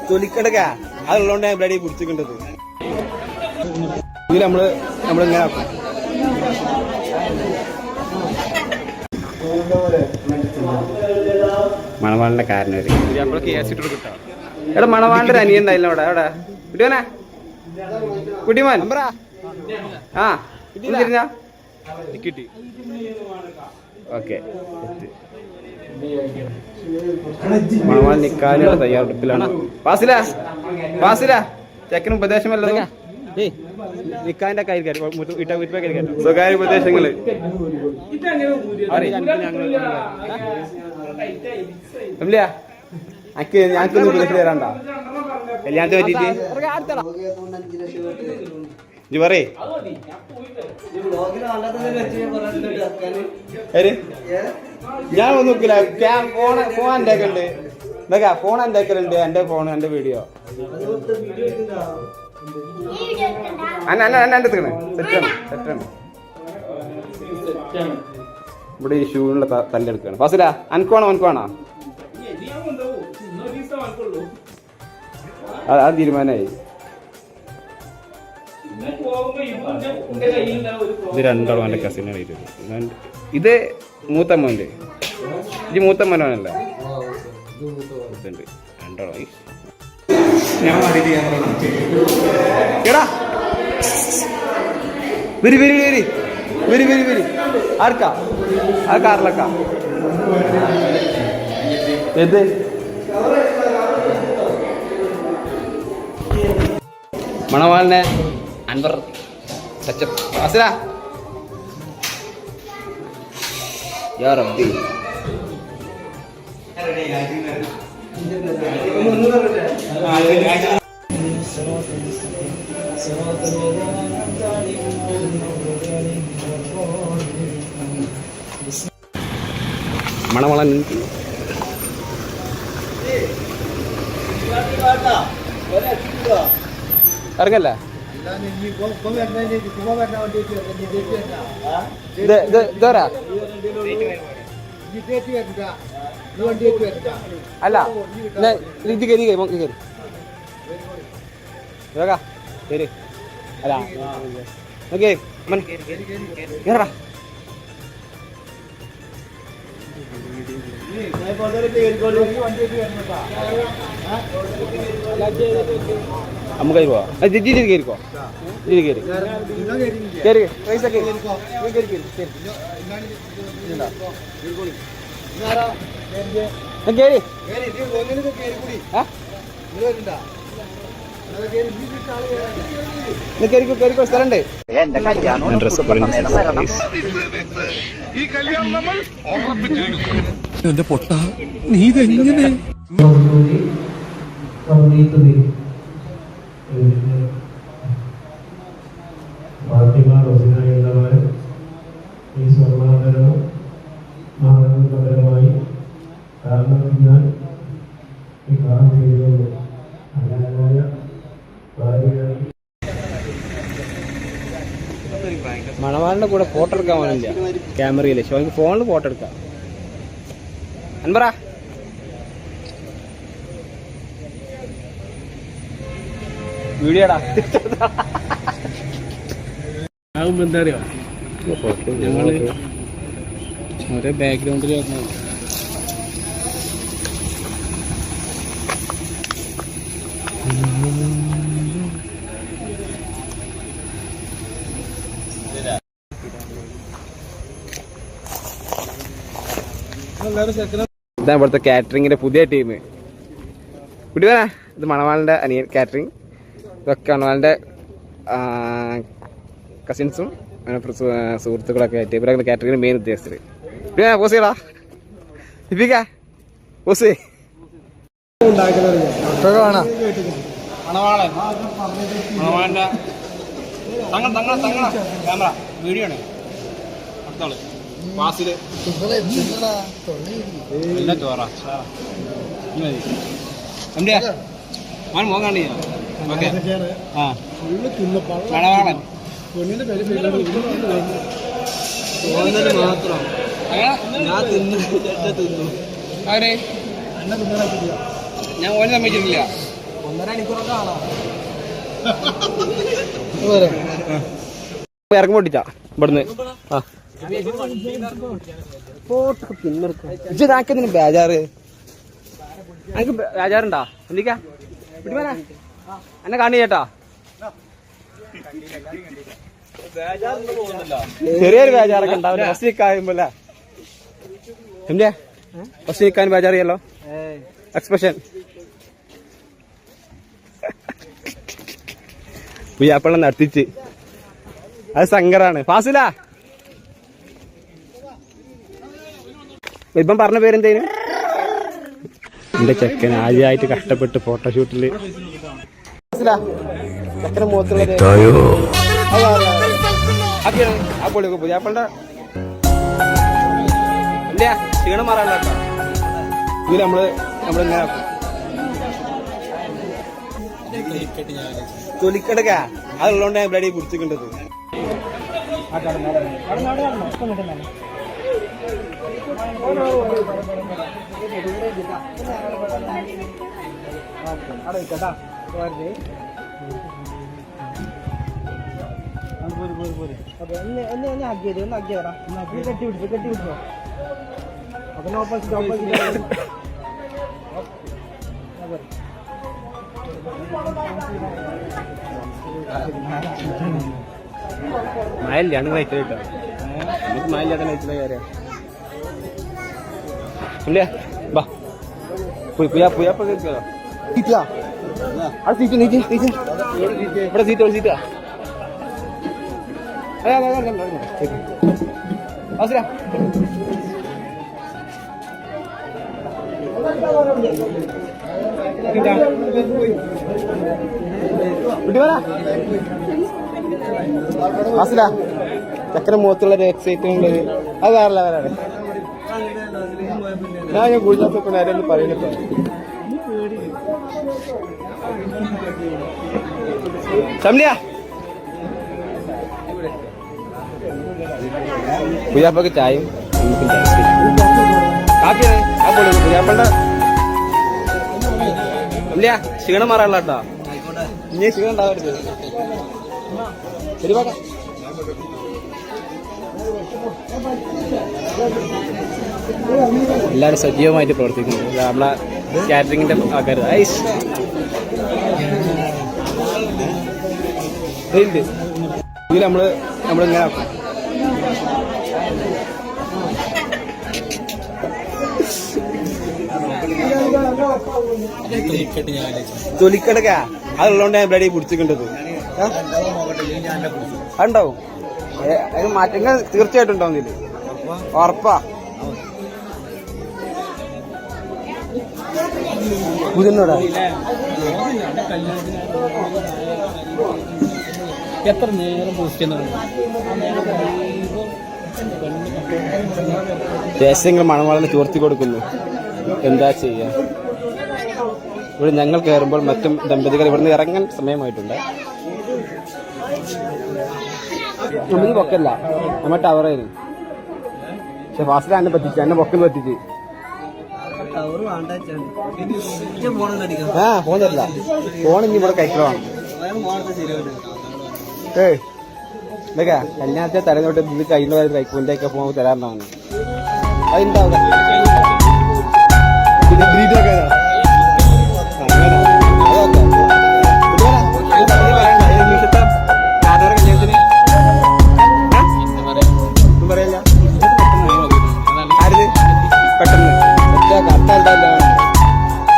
തൊലിക്കടക്ക അതുള്ളതുകൊണ്ട് ഞാൻ ഇവിടെ കുടിച്ചിട്ടുണ്ടത്. ഇതിൽ നമ്മളിങ്ങനെ ആക്കും. മണവാളിന്റെ കാരണം നമ്മള് കേസ് ഇട്ട് കിട്ടാം. എടാ മണവാളിന്റെ ഒരു അനിയൻ ഉണ്ടായില്ല അവിടെ അവിടെ കുട്ടിയോനെ കുട്ടിമാൻ ആ തിരിഞ്ഞ കിട്ടി. ഓക്കെ മണവാൾ നിക്കാനുള്ള തയ്യാറെടുപ്പിലാണ്. ഫാസില ചെക്കന് ഉപദേശം വല്ലതും നിക്കാന്റെ സ്വകാര്യ ഉപദേശങ്ങള് ഞങ്ങൾക്കൊന്നും ഉപദേശം തരാണ്ട കല്യാണത്തെ പറ്റിട്ട് ഇജ്ജ് പറയേ. ഞാൻ ഒന്നും നോക്കില്ല. ഫോൺ എൻ്റെ ഒക്കെ ഉണ്ട്. എന്തൊക്കെ ഫോൺ എൻ്റെ ഒക്കെ ഉണ്ട്. എൻ്റെ ഫോൺ എൻ്റെ വീഡിയോ സെറ്റാണ്. ഇവിടെ ഈ ഷൂവിനുള്ള തല്ലെടുക്കാണ്. ഫാസില അനക്കുവാണോ അനക്കുവാണോ? അത് തീരുമാനമായി. ഇത് രണ്ടാളും എൻ്റെ കസിനാണ്. ഇത് മൂത്തമ്മൻ്റെ. ഇത് മൂത്തമ്മനല്ലേ? രണ്ടാളായി. എടാ വരി ആർക്കാ ആ കാറിലൊക്കെ ഏത് മണവാളിനെ അൻവർ ടച്ചപ്പ് അസല യാ റബ്ബി. മണവളൻ ഇറങ്ങല്ലേ? അല്ല ഇത് കയറി അല്ല നമുക്ക് പോവാ. ജിജി കയറിക്കോ. ജിജി കയറി പൈസ കയറി സ്ഥലണ്ട്. എന്റെ പൊട്ട നീ ഇതെങ്ങനെ ഈ സ്വർണ്ണാഭരണം നാളെ പകരമായി കാരണം ഞാൻ ഈ കാലം ചെയ്തത് അല്ലാതായ ഭാര്യയായി. മണവാളിന്റെ കൂടെ ഫോട്ടോ എടുക്കാൻ പോലില്ല ക്യാമറയില്. ഷോയ്ക്ക് ഫോണിൽ ഫോട്ടോ എടുക്കാം. അൻവറ വീഡിയോടാ ആകുമ്പോ എന്താ അറിയോ ഞങ്ങള് ഒരേ ബാക്ക്ഗ്രൗണ്ടിൽ വരണം. ഇതാ ഇവിടുത്തെ കാറ്ററിങ്ങിന്റെ പുതിയ ടീം. കുട്ടിവാ ഇത് മണവാളിന്റെ അനിയൻ കാറ്ററിങ്. ഇതൊക്കെ മണവാളിന്റെ കസിൻസും സുഹൃത്തുക്കളൊക്കെ ആയിട്ട് ഇവരൊക്കെ കാറ്ററിങ്ങിന് മെയിൻ ഉദ്ദേശസ്ഥര്. പിന്നെ പോസ് ചെയ്യടാ ഇപ്പിക്കാ പോസ് ക്യാമറ വീഡിയോ ആണ്. അടുത്താള് വാസില് എല്ലാം ചോറാ മതി മോൻ കാണ്ടി. ഓക്കെ ആ മണവാളൻ മാത്രം ഞാൻ തിന്നു. ആരെ ഞാൻ ഓനെ സമ്മതിച്ചിട്ടില്ല. 1.5 മണിക്കൂറൊക്കെ കാണാം. ഇറങ്ങി പൊട്ടിച്ചാ ഇവിടുന്ന്. ആ ഇതാക്കിയതിന് ബേജാറ്. എനിക്ക് ബേജാറുണ്ടാ? എന്തിക്കാ എന്നെ കാണി ചേട്ടാ? ചെറിയൊരു ബേജാറൊക്കെ ഉണ്ടാവില്ല ഫസ്റ്റ് നിൽക്കാറുമ്പോല്ലേ? എന്തേ ഫസ്റ്റ് നിൽക്കാൻ ബേജാറിയല്ലോ എക്സ്പ്രഷൻ. പുയ്യാപ്പള്ളം നടത്തിച്ച് അത് സങ്കരാണ്. ഫാസില ഇപ്പം പറഞ്ഞ പേരെന്തേനും? എന്റെ ചെക്കൻ ആദ്യമായിട്ട് കഷ്ടപ്പെട്ട് ഫോട്ടോഷൂട്ടില് ചെക്കന് മുഖത്തുള്ള പുയ്യാപ്പളുടെ ഇല്ല ക്ഷീണം മാറാനുള്ള കേട്ടോ. ഇതിൽ നമ്മളിങ്ങനെ തൊലിക്കെടുക്ക അതുള്ളതുകൊണ്ട് ഞാൻ ബ്ലഡി കുടിച്ചിട്ടുണ്ടത്. മഴയില്ലാണ് കഴിച്ചത് കേട്ടോ. നമുക്ക് മഴയില്ലാത്ത കഴിച്ചത് കാര്യം ഇല്ല. ബാ പുയ്യാപ്പ കേൾക്കാലോ. സീറ്റാ അവിടെ സീറ്റ് നീറ്റ് നീറ്റ് ഇവിടെ സീറ്റ് സീറ്റാ. ഫാസില ചക്കര മുഖത്തുള്ള ഒരു എക്സൈറ്റ്മെന്റ് അത് വേറെ ലെവലാണ്. ഞാൻ കുഴിഞ്ഞപ്പോ നേരെ പറയുന്നില്ല. സമലിയ പുയ്യാപ്പക്ക് ചായയും നമുക്കും കാപ്പിയാണ് ആ പൊളി പുയ്യാപ്പളുടെ. സമലിയ ക്ഷീണം മാറാനുള്ള കേട്ടോ. ഇനി ക്ഷീണം ഉണ്ടാവരുത്. ശരി പാടാ. എല്ലാവരും സജീവമായിട്ട് പ്രവർത്തിക്കുന്നു. നമ്മളെ കാറ്ററിംഗിന്റെ ആൾക്കാർ ഇതിൽ നമ്മളിങ്ങനെ തൊലിക്കടക്ക അതുള്ളതുകൊണ്ട് ഞാൻ ബ്ലഡി കുടിച്ചിട്ടുണ്ടത്. ഉണ്ടാവും അത് മാറ്റങ്ങൾ തീർച്ചയായിട്ടും ഉണ്ടാവും. ഇതില് ഉറപ്പാ. പുതിനോടാ എത്ര നേരം പോസ്റ്റ് രഹസ്യങ്ങൾ മണവാളനെ ചോർത്തി കൊടുക്കുന്നു. എന്താ ചെയ്യാ? ഇവിടെ ഞങ്ങൾ കയറുമ്പോൾ മറ്റും ദമ്പതികൾ ഇവിടുന്ന് ഇറങ്ങാൻ സമയമായിട്ടുണ്ട്. നമുക്ക് പൊക്കല്ല, നമ്മ ടവറായിരുന്നു. പക്ഷെ ഫാസ്റ്റ് എന്നെ പറ്റിച്ചു, എന്നെ പൊക്കൽ പറ്റിച്ച്. ഫോൺ തരില്ല. ഫോൺ ഇനി ഇവിടെ കൈക്കളാണ്. ഇതൊക്കെ കല്യാണത്തെ തലേന്നോട്ട് ഇത് കഴിയുന്ന വരെ കൈക്കൂലിന്റെയൊക്കെ ഫോൺ തരാറുണ്ടാവുന്നു. അതെന്താ